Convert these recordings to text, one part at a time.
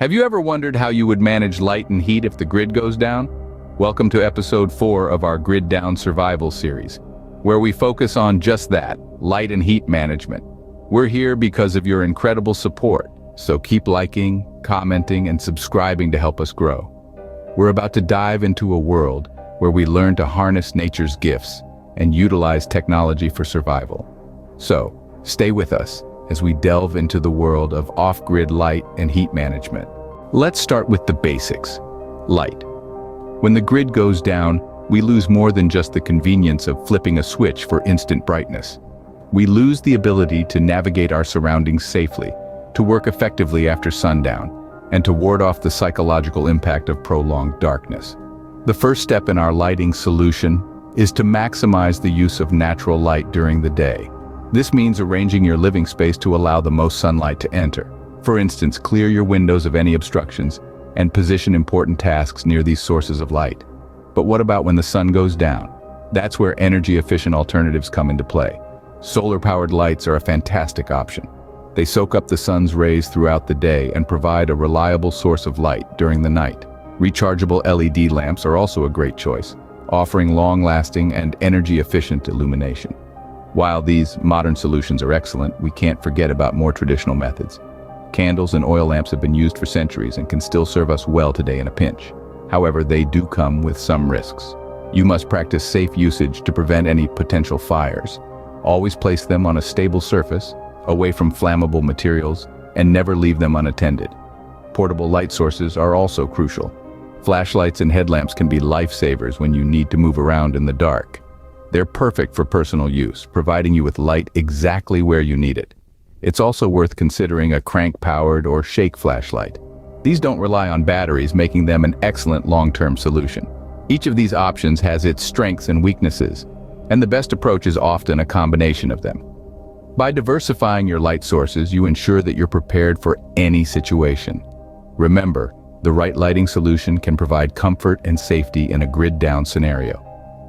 Have you ever wondered how you would manage light and heat if the grid goes down? Welcome to episode 4 of our Grid Down Survival series, where we focus on just that, light and heat management. We're here because of your incredible support, so keep liking, commenting, and subscribing to help us grow. We're about to dive into a world where we learn to harness nature's gifts and utilize technology for survival. So, stay with us as we delve into the world of off-grid light and heat management. Let's start with the basics. Light. When the grid goes down, we lose more than just the convenience of flipping a switch for instant brightness. We lose the ability to navigate our surroundings safely, to work effectively after sundown, and to ward off the psychological impact of prolonged darkness. The first step in our lighting solution is to maximize the use of natural light during the day. This means arranging your living space to allow the most sunlight to enter. For instance, clear your windows of any obstructions and position important tasks near these sources of light. But what about when the sun goes down? That's where energy-efficient alternatives come into play. Solar-powered lights are a fantastic option. They soak up the sun's rays throughout the day and provide a reliable source of light during the night. Rechargeable LED lamps are also a great choice, offering long-lasting and energy-efficient illumination. While these modern solutions are excellent, we can't forget about more traditional methods. Candles and oil lamps have been used for centuries and can still serve us well today in a pinch. However, they do come with some risks. You must practice safe usage to prevent any potential fires. Always place them on a stable surface, away from flammable materials, and never leave them unattended. Portable light sources are also crucial. Flashlights and headlamps can be lifesavers when you need to move around in the dark. They're perfect for personal use, providing you with light exactly where you need it. It's also worth considering a crank-powered or shake flashlight. These don't rely on batteries, making them an excellent long-term solution. Each of these options has its strengths and weaknesses, and the best approach is often a combination of them. By diversifying your light sources, you ensure that you're prepared for any situation. Remember, the right lighting solution can provide comfort and safety in a grid-down scenario.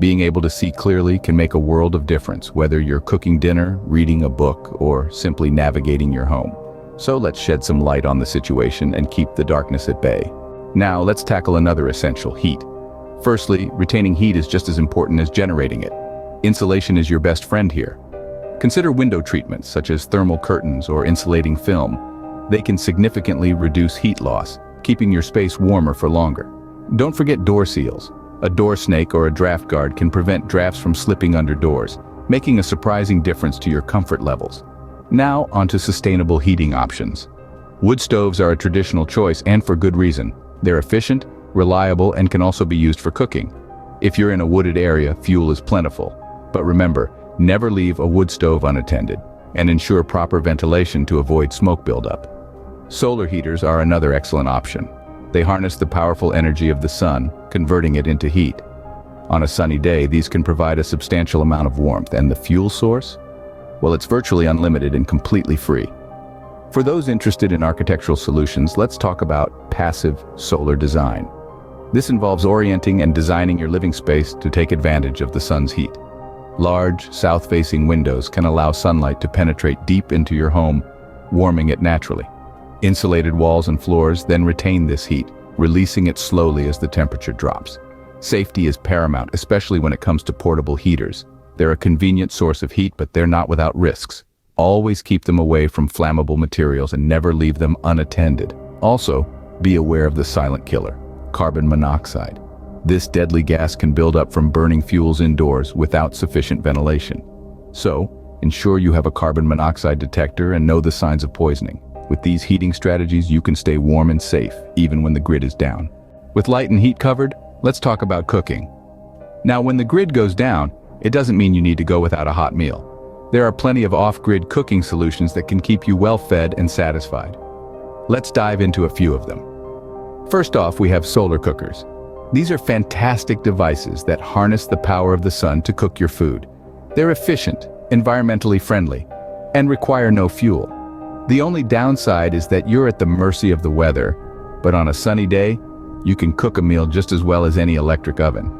Being able to see clearly can make a world of difference, whether you're cooking dinner, reading a book, or simply navigating your home. So let's shed some light on the situation and keep the darkness at bay. Now let's tackle another essential: heat. Firstly, retaining heat is just as important as generating it. Insulation is your best friend here. Consider window treatments such as thermal curtains or insulating film. They can significantly reduce heat loss, keeping your space warmer for longer. Don't forget door seals. A door snake or a draft guard can prevent drafts from slipping under doors, making a surprising difference to your comfort levels. Now, onto sustainable heating options. Wood stoves are a traditional choice, and for good reason. They're efficient, reliable, and can also be used for cooking. If you're in a wooded area, fuel is plentiful. But remember, never leave a wood stove unattended, and ensure proper ventilation to avoid smoke buildup. Solar heaters are another excellent option. They harness the powerful energy of the sun, converting it into heat. On a sunny day, these can provide a substantial amount of warmth, and the fuel source? Well, it's virtually unlimited and completely free. For those interested in architectural solutions, let's talk about passive solar design. This involves orienting and designing your living space to take advantage of the sun's heat. Large, south-facing windows can allow sunlight to penetrate deep into your home, warming it naturally. Insulated walls and floors then retain this heat, releasing it slowly as the temperature drops. Safety is paramount, especially when it comes to portable heaters. They're a convenient source of heat, but they're not without risks. Always keep them away from flammable materials and never leave them unattended. Also, be aware of the silent killer, carbon monoxide. This deadly gas can build up from burning fuels indoors without sufficient ventilation. So, ensure you have a carbon monoxide detector and know the signs of poisoning. With these heating strategies, you can stay warm and safe, even when the grid is down. With light and heat covered, let's talk about cooking. Now, when the grid goes down, it doesn't mean you need to go without a hot meal. There are plenty of off-grid cooking solutions that can keep you well-fed and satisfied. Let's dive into a few of them. First off, we have solar cookers. These are fantastic devices that harness the power of the sun to cook your food. They're efficient, environmentally friendly, and require no fuel. The only downside is that you're at the mercy of the weather, but on a sunny day, you can cook a meal just as well as any electric oven.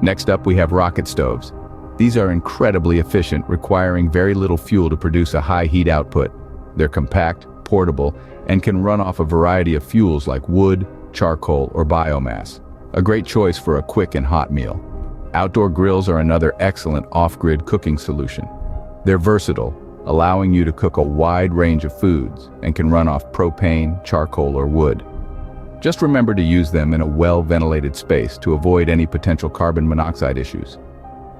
Next up, we have rocket stoves. These are incredibly efficient, requiring very little fuel to produce a high heat output. They're compact, portable and can run off a variety of fuels like wood, charcoal, or biomass. A great choice for a quick and hot meal. Outdoor grills are another excellent off-grid cooking solution. They're versatile, allowing you to cook a wide range of foods and can run off propane, charcoal, or wood. Just remember to use them in a well-ventilated space to avoid any potential carbon monoxide issues.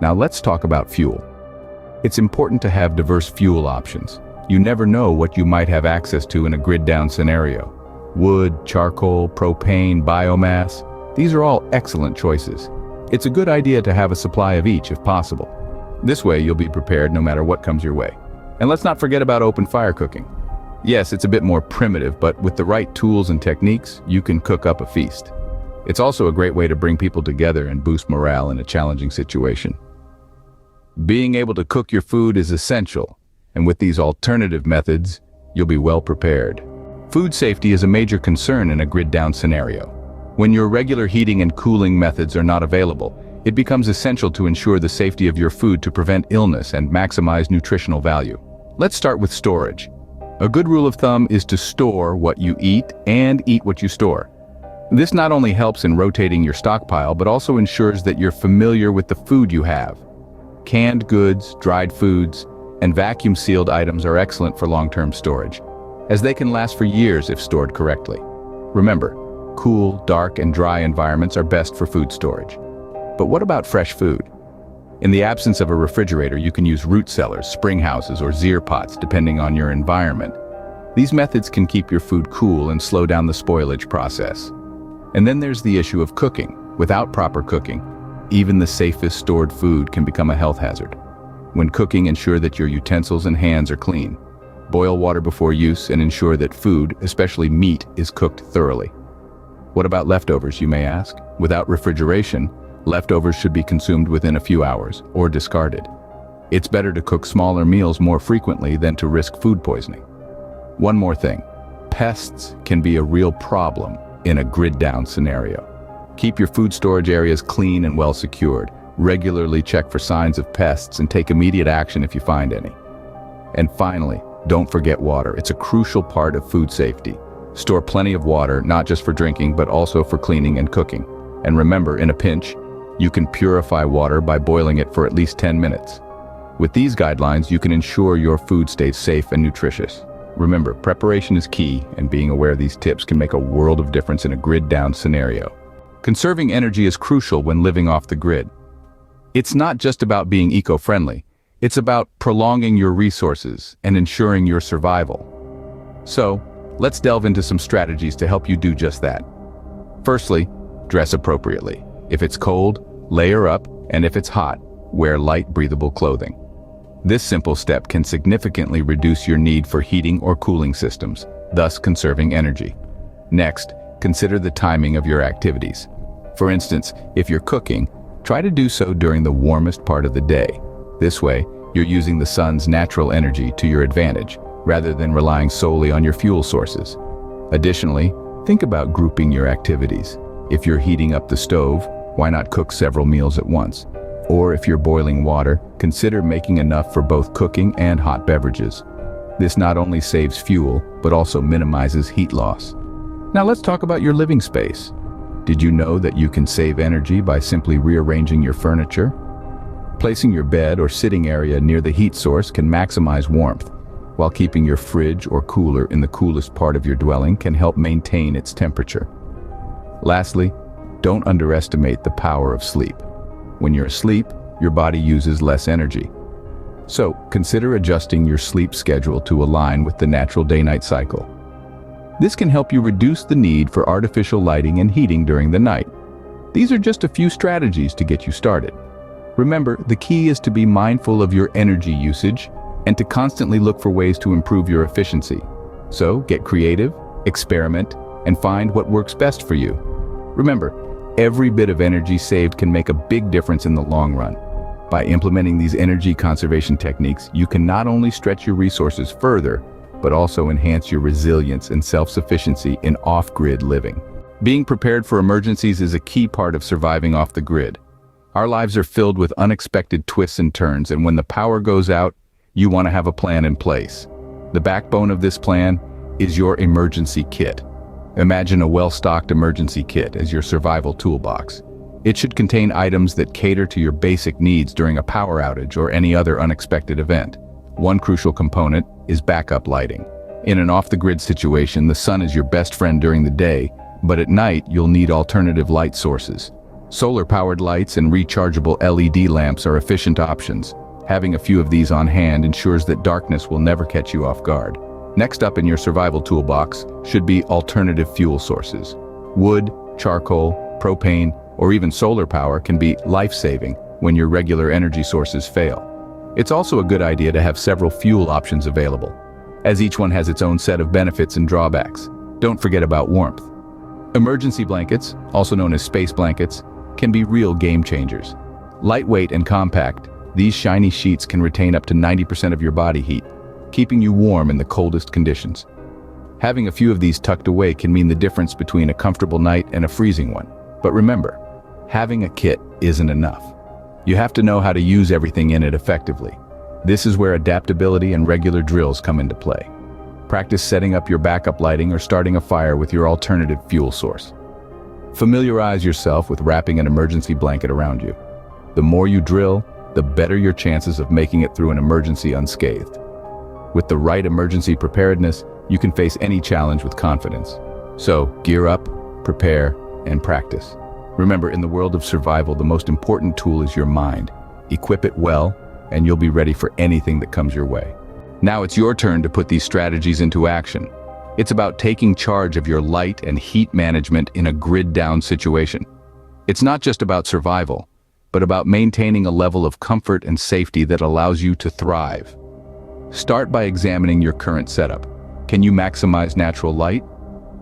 Now let's talk about fuel. It's important to have diverse fuel options. You never know what you might have access to in a grid-down scenario. Wood, charcoal, propane, biomass, these are all excellent choices. It's a good idea to have a supply of each if possible. This way you'll be prepared no matter what comes your way. And let's not forget about open fire cooking. Yes, it's a bit more primitive, but with the right tools and techniques, you can cook up a feast. It's also a great way to bring people together and boost morale in a challenging situation. Being able to cook your food is essential, and with these alternative methods, you'll be well prepared. Food safety is a major concern in a grid-down scenario. When your regular heating and cooling methods are not available, it becomes essential to ensure the safety of your food to prevent illness and maximize nutritional value. Let's start with storage. A good rule of thumb is to store what you eat and eat what you store. This not only helps in rotating your stockpile, but also ensures that you're familiar with the food you have. Canned goods, dried foods, and vacuum-sealed items are excellent for long-term storage, as they can last for years if stored correctly. Remember, cool, dark, and dry environments are best for food storage. But what about fresh food? In the absence of a refrigerator, you can use root cellars, spring houses, or zier pots, depending on your environment. These methods can keep your food cool and slow down the spoilage process. And then there's the issue of cooking. Without proper cooking, even the safest stored food can become a health hazard. When cooking, ensure that your utensils and hands are clean. Boil water before use and ensure that food, especially meat, is cooked thoroughly. What about leftovers, you may ask? Without refrigeration, leftovers should be consumed within a few hours or discarded. It's better to cook smaller meals more frequently than to risk food poisoning. One more thing, pests can be a real problem in a grid-down scenario. Keep your food storage areas clean and well secured. Regularly check for signs of pests and take immediate action if you find any. And finally, don't forget water. It's a crucial part of food safety. Store plenty of water, not just for drinking, but also for cleaning and cooking. And remember, in a pinch, you can purify water by boiling it for at least 10 minutes. With these guidelines, you can ensure your food stays safe and nutritious. Remember, preparation is key, and being aware of these tips can make a world of difference in a grid-down scenario. Conserving energy is crucial when living off the grid. It's not just about being eco-friendly. It's about prolonging your resources and ensuring your survival. So, let's delve into some strategies to help you do just that. Firstly, dress appropriately. If it's cold, layer up, and if it's hot, wear light, breathable clothing. This simple step can significantly reduce your need for heating or cooling systems, thus conserving energy. Next, consider the timing of your activities. For instance, if you're cooking, try to do so during the warmest part of the day. This way, you're using the sun's natural energy to your advantage, rather than relying solely on your fuel sources. Additionally, think about grouping your activities. If you're heating up the stove, why not cook several meals at once? Or if you're boiling water, consider making enough for both cooking and hot beverages. This not only saves fuel, but also minimizes heat loss. Now let's talk about your living space. Did you know that you can save energy by simply rearranging your furniture? Placing your bed or sitting area near the heat source can maximize warmth, while keeping your fridge or cooler in the coolest part of your dwelling can help maintain its temperature. Lastly, don't underestimate the power of sleep. When you're asleep, your body uses less energy. So, consider adjusting your sleep schedule to align with the natural day-night cycle. This can help you reduce the need for artificial lighting and heating during the night. These are just a few strategies to get you started. Remember, the key is to be mindful of your energy usage and to constantly look for ways to improve your efficiency. So, get creative, experiment, and find what works best for you. Remember, every bit of energy saved can make a big difference in the long run. By implementing these energy conservation techniques, you can not only stretch your resources further, but also enhance your resilience and self-sufficiency in off-grid living. Being prepared for emergencies is a key part of surviving off the grid. Our lives are filled with unexpected twists and turns, and when the power goes out, you want to have a plan in place. The backbone of this plan is your emergency kit. Imagine a well-stocked emergency kit as your survival toolbox. It should contain items that cater to your basic needs during a power outage or any other unexpected event. One crucial component is backup lighting. In an off-the-grid situation, the sun is your best friend during the day, but at night you'll need alternative light sources. Solar-powered lights and rechargeable LED lamps are efficient options. Having a few of these on hand ensures that darkness will never catch you off guard. Next up in your survival toolbox should be alternative fuel sources. Wood, charcoal, propane, or even solar power can be life-saving when your regular energy sources fail. It's also a good idea to have several fuel options available, as each one has its own set of benefits and drawbacks. Don't forget about warmth. Emergency blankets, also known as space blankets, can be real game changers. Lightweight and compact, these shiny sheets can retain up to 90% of your body heat, keeping you warm in the coldest conditions. Having a few of these tucked away can mean the difference between a comfortable night and a freezing one. But remember, having a kit isn't enough. You have to know how to use everything in it effectively. This is where adaptability and regular drills come into play. Practice setting up your backup lighting or starting a fire with your alternative fuel source. Familiarize yourself with wrapping an emergency blanket around you. The more you drill, the better your chances of making it through an emergency unscathed. With the right emergency preparedness, you can face any challenge with confidence. So, gear up, prepare, and practice. Remember, in the world of survival, the most important tool is your mind. Equip it well, and you'll be ready for anything that comes your way. Now it's your turn to put these strategies into action. It's about taking charge of your light and heat management in a grid-down situation. It's not just about survival, but about maintaining a level of comfort and safety that allows you to thrive. Start by examining your current setup. Can you maximize natural light?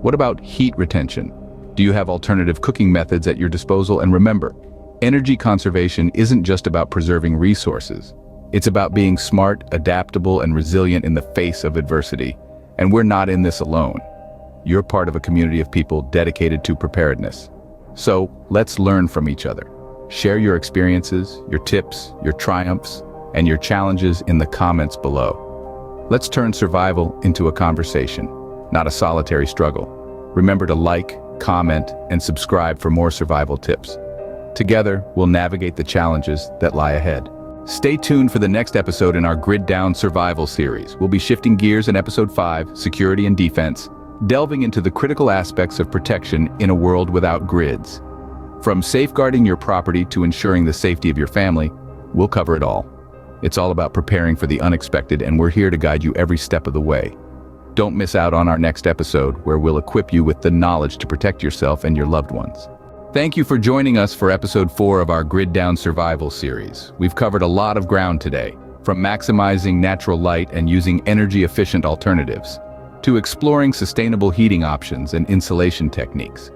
What about heat retention? Do you have alternative cooking methods at your disposal? And remember, energy conservation isn't just about preserving resources. It's about being smart, adaptable, and resilient in the face of adversity. And we're not in this alone. You're part of a community of people dedicated to preparedness. So let's learn from each other. Share your experiences, your tips, your triumphs, and your challenges in the comments below. Let's turn survival into a conversation, not a solitary struggle. Remember to like, comment, and subscribe for more survival tips. Together, we'll navigate the challenges that lie ahead. Stay tuned for the next episode in our Grid Down Survival series. We'll be shifting gears in Episode 5, Security and Defense, delving into the critical aspects of protection in a world without grids. From safeguarding your property to ensuring the safety of your family, we'll cover it all. It's all about preparing for the unexpected, and we're here to guide you every step of the way. Don't miss out on our next episode, where we'll equip you with the knowledge to protect yourself and your loved ones. Thank you for joining us for Episode 4 of our Grid Down Survival series. We've covered a lot of ground today, from maximizing natural light and using energy-efficient alternatives, to exploring sustainable heating options and insulation techniques.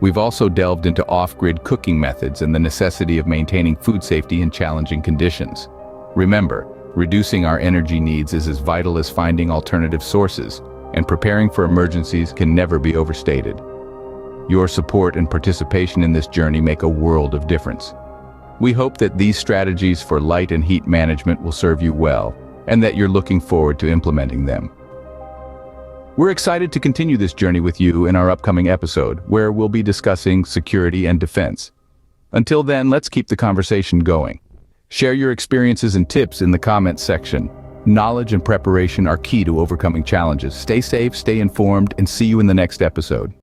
We've also delved into off-grid cooking methods and the necessity of maintaining food safety in challenging conditions. Remember, reducing our energy needs is as vital as finding alternative sources, and preparing for emergencies can never be overstated. Your support and participation in this journey make a world of difference. We hope that these strategies for light and heat management will serve you well, and that you're looking forward to implementing them. We're excited to continue this journey with you in our upcoming episode, where we'll be discussing security and defense. Until then, let's keep the conversation going. Share your experiences and tips in the comments section. Knowledge and preparation are key to overcoming challenges. Stay safe, stay informed, and see you in the next episode.